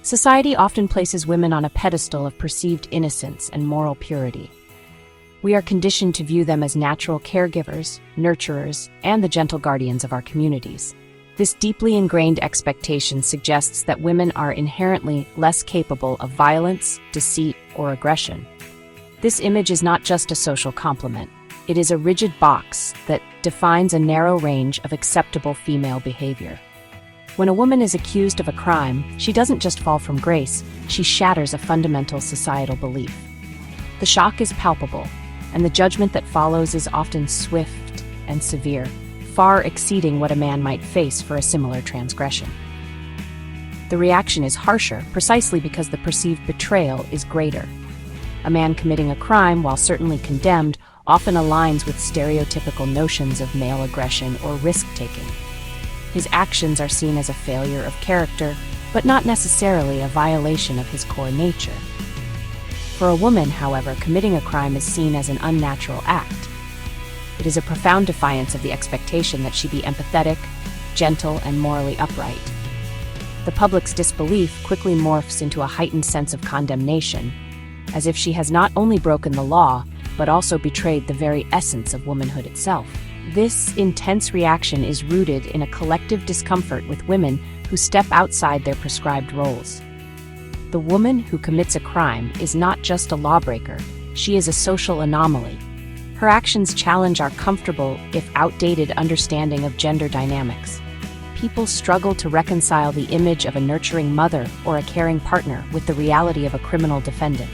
Society often places women on a pedestal of perceived innocence and moral purity. We are conditioned to view them as natural caregivers, nurturers, and the gentle guardians of our communities. This deeply ingrained expectation suggests that women are inherently less capable of violence, deceit, or aggression. This image is not just a social compliment. It is a rigid box that defines a narrow range of acceptable female behavior. When a woman is accused of a crime, she doesn't just fall from grace, she shatters a fundamental societal belief. The shock is palpable, and the judgment that follows is often swift and severe, far exceeding what a man might face for a similar transgression. The reaction is harsher precisely because the perceived betrayal is greater. A man committing a crime, while certainly condemned, often aligns with stereotypical notions of male aggression or risk-taking. His actions are seen as a failure of character, but not necessarily a violation of his core nature. For a woman, however, committing a crime is seen as an unnatural act. It is a profound defiance of the expectation that she be empathetic, gentle, and morally upright. The public's disbelief quickly morphs into a heightened sense of condemnation, as if she has not only broken the law, but also betrayed the very essence of womanhood itself. This intense reaction is rooted in a collective discomfort with women who step outside their prescribed roles. The woman who commits a crime is not just a lawbreaker, she is a social anomaly. Her actions challenge our comfortable, if outdated, understanding of gender dynamics. People struggle to reconcile the image of a nurturing mother or a caring partner with the reality of a criminal defendant.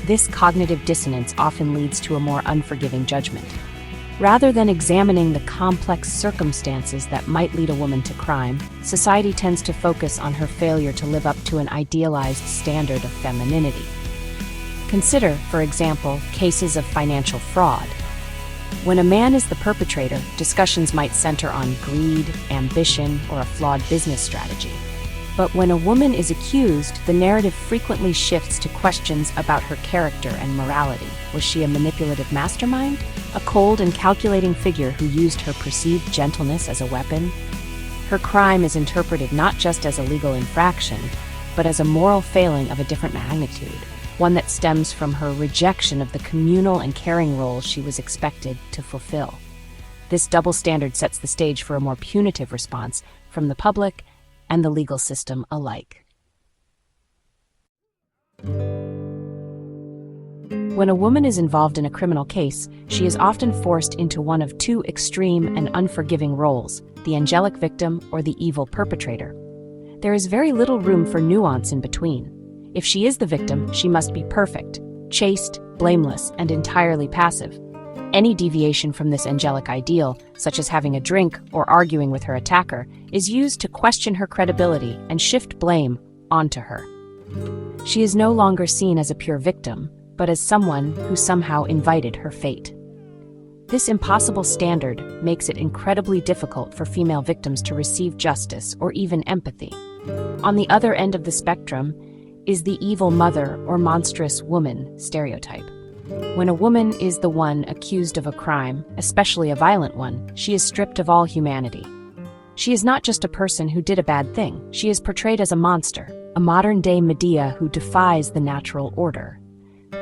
This cognitive dissonance often leads to a more unforgiving judgment. Rather than examining the complex circumstances that might lead a woman to crime, society tends to focus on her failure to live up to an idealized standard of femininity. Consider, for example, cases of financial fraud. When a man is the perpetrator, discussions might center on greed, ambition, or a flawed business strategy. But when a woman is accused, the narrative frequently shifts to questions about her character and morality. Was she a manipulative mastermind? A cold and calculating figure who used her perceived gentleness as a weapon? Her crime is interpreted not just as a legal infraction, but as a moral failing of a different magnitude, one that stems from her rejection of the communal and caring role she was expected to fulfill. This double standard sets the stage for a more punitive response from the public and the legal system alike. When a woman is involved in a criminal case, she is often forced into one of two extreme and unforgiving roles, the angelic victim or the evil perpetrator. There is very little room for nuance in between. If she is the victim, she must be perfect, chaste, blameless, and entirely passive. Any deviation from this angelic ideal, such as having a drink or arguing with her attacker, is used to question her credibility and shift blame onto her. She is no longer seen as a pure victim, but as someone who somehow invited her fate. This impossible standard makes it incredibly difficult for female victims to receive justice or even empathy. On the other end of the spectrum is the evil mother or monstrous woman stereotype. When a woman is the one accused of a crime, especially a violent one, she is stripped of all humanity. She is not just a person who did a bad thing, she is portrayed as a monster, a modern-day Medea who defies the natural order.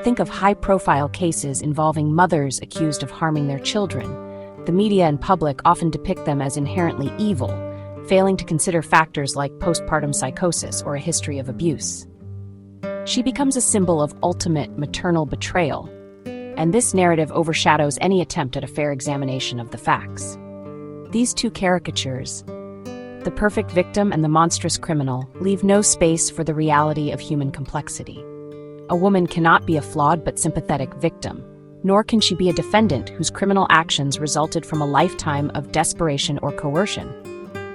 Think of high-profile cases involving mothers accused of harming their children. The media and public often depict them as inherently evil, failing to consider factors like postpartum psychosis or a history of abuse. She becomes a symbol of ultimate maternal betrayal, and this narrative overshadows any attempt at a fair examination of the facts. These two caricatures, the perfect victim and the monstrous criminal, leave no space for the reality of human complexity. A woman cannot be a flawed but sympathetic victim, nor can she be a defendant whose criminal actions resulted from a lifetime of desperation or coercion.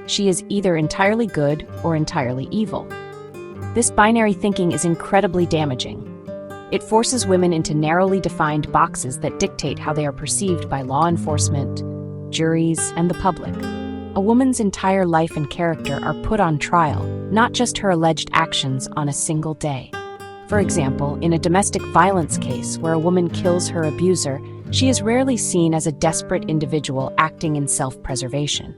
She is either entirely good or entirely evil. This binary thinking is incredibly damaging. It forces women into narrowly defined boxes that dictate how they are perceived by law enforcement, juries, and the public. A woman's entire life and character are put on trial, not just her alleged actions on a single day. For example, in a domestic violence case where a woman kills her abuser, she is rarely seen as a desperate individual acting in self-preservation.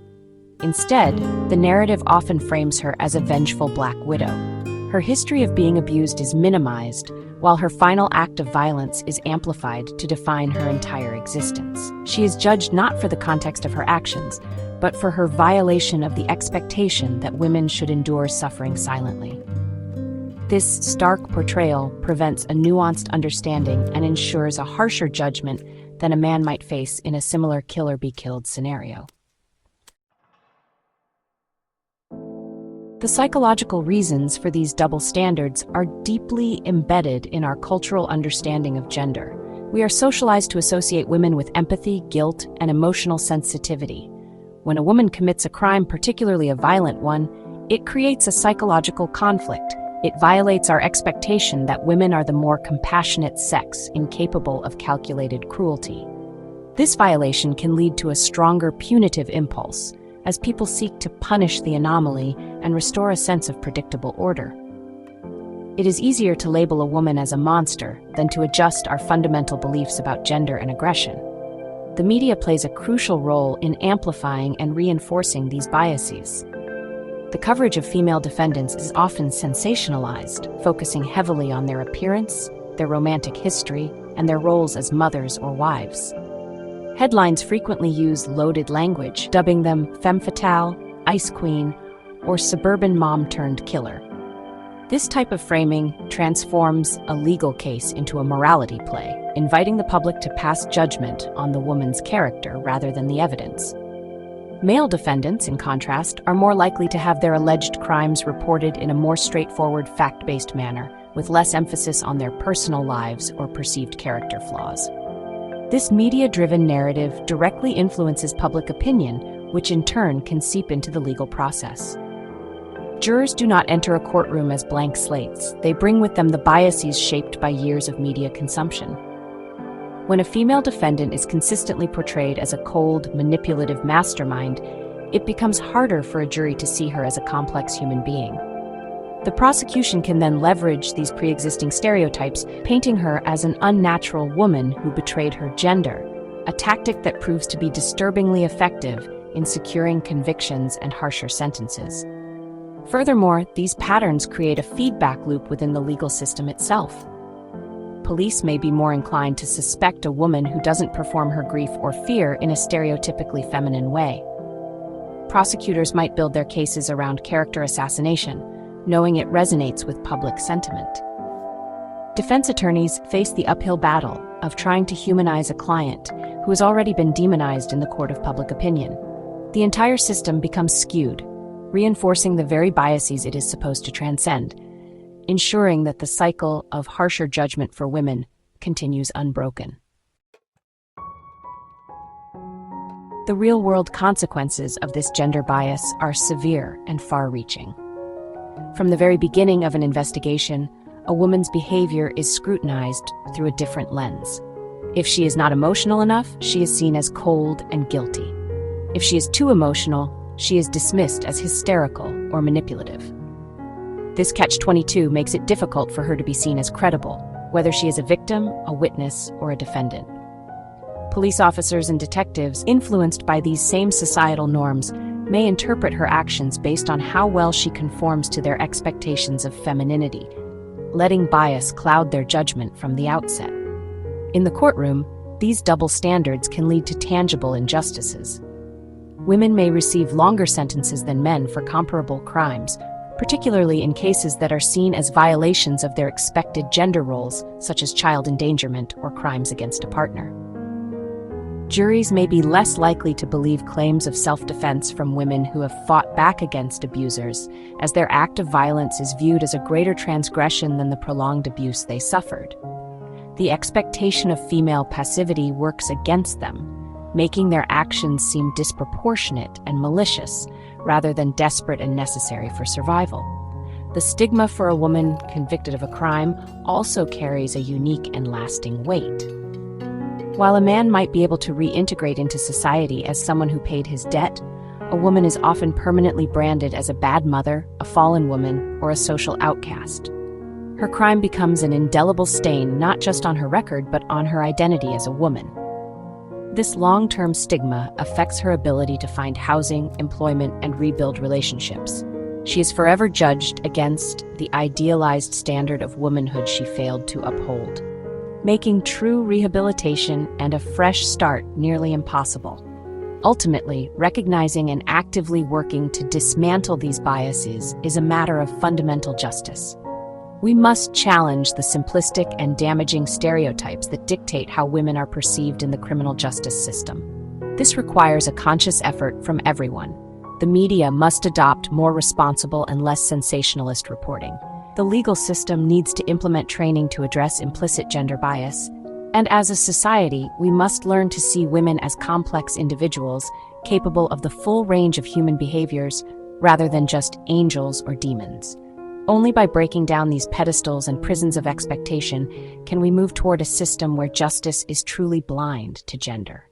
Instead, the narrative often frames her as a vengeful black widow. Her history of being abused is minimized, while her final act of violence is amplified to define her entire existence. She is judged not for the context of her actions, but for her violation of the expectation that women should endure suffering silently. This stark portrayal prevents a nuanced understanding and ensures a harsher judgment than a man might face in a similar kill-or-be-killed scenario. The psychological reasons for these double standards are deeply embedded in our cultural understanding of gender. We are socialized to associate women with empathy, guilt, and emotional sensitivity. When a woman commits a crime, particularly a violent one, it creates a psychological conflict. It violates our expectation that women are the more compassionate sex, incapable of calculated cruelty. This violation can lead to a stronger punitive impulse, as people seek to punish the anomaly and restore a sense of predictable order. It is easier to label a woman as a monster than to adjust our fundamental beliefs about gender and aggression. The media plays a crucial role in amplifying and reinforcing these biases. The coverage of female defendants is often sensationalized, focusing heavily on their appearance, their romantic history, and their roles as mothers or wives. Headlines frequently use loaded language, dubbing them femme fatale, ice queen, or suburban mom-turned-killer. This type of framing transforms a legal case into a morality play, inviting the public to pass judgment on the woman's character rather than the evidence. Male defendants, in contrast, are more likely to have their alleged crimes reported in a more straightforward, fact-based manner, with less emphasis on their personal lives or perceived character flaws. This media-driven narrative directly influences public opinion, which in turn can seep into the legal process. Jurors do not enter a courtroom as blank slates. They bring with them the biases shaped by years of media consumption. When a female defendant is consistently portrayed as a cold, manipulative mastermind, it becomes harder for a jury to see her as a complex human being. The prosecution can then leverage these pre-existing stereotypes, painting her as an unnatural woman who betrayed her gender, a tactic that proves to be disturbingly effective in securing convictions and harsher sentences. Furthermore, these patterns create a feedback loop within the legal system itself. Police may be more inclined to suspect a woman who doesn't perform her grief or fear in a stereotypically feminine way. Prosecutors might build their cases around character assassination, knowing it resonates with public sentiment. Defense attorneys face the uphill battle of trying to humanize a client who has already been demonized in the court of public opinion. The entire system becomes skewed, reinforcing the very biases it is supposed to transcend, ensuring that the cycle of harsher judgment for women continues unbroken. The real-world consequences of this gender bias are severe and far-reaching. From the very beginning of an investigation, a woman's behavior is scrutinized through a different lens. If she is not emotional enough, she is seen as cold and guilty. If she is too emotional, she is dismissed as hysterical or manipulative. This catch-22 makes it difficult for her to be seen as credible, whether she is a victim, a witness, or a defendant. Police officers and detectives, influenced by these same societal norms, may interpret her actions based on how well she conforms to their expectations of femininity, letting bias cloud their judgment from the outset. In the courtroom, these double standards can lead to tangible injustices. Women may receive longer sentences than men for comparable crimes, particularly in cases that are seen as violations of their expected gender roles, such as child endangerment or crimes against a partner. Juries may be less likely to believe claims of self-defense from women who have fought back against abusers, as their act of violence is viewed as a greater transgression than the prolonged abuse they suffered. The expectation of female passivity works against them, making their actions seem disproportionate and malicious, rather than desperate and necessary for survival. The stigma for a woman convicted of a crime also carries a unique and lasting weight. While a man might be able to reintegrate into society as someone who paid his debt, a woman is often permanently branded as a bad mother, a fallen woman, or a social outcast. Her crime becomes an indelible stain not just on her record but on her identity as a woman. This long-term stigma affects her ability to find housing, employment, and rebuild relationships. She is forever judged against the idealized standard of womanhood she failed to uphold, making true rehabilitation and a fresh start nearly impossible. Ultimately, recognizing and actively working to dismantle these biases is a matter of fundamental justice. We must challenge the simplistic and damaging stereotypes that dictate how women are perceived in the criminal justice system. This requires a conscious effort from everyone. The media must adopt more responsible and less sensationalist reporting. The legal system needs to implement training to address implicit gender bias. And as a society, we must learn to see women as complex individuals capable of the full range of human behaviors rather than just angels or demons. Only by breaking down these pedestals and prisons of expectation can we move toward a system where justice is truly blind to gender.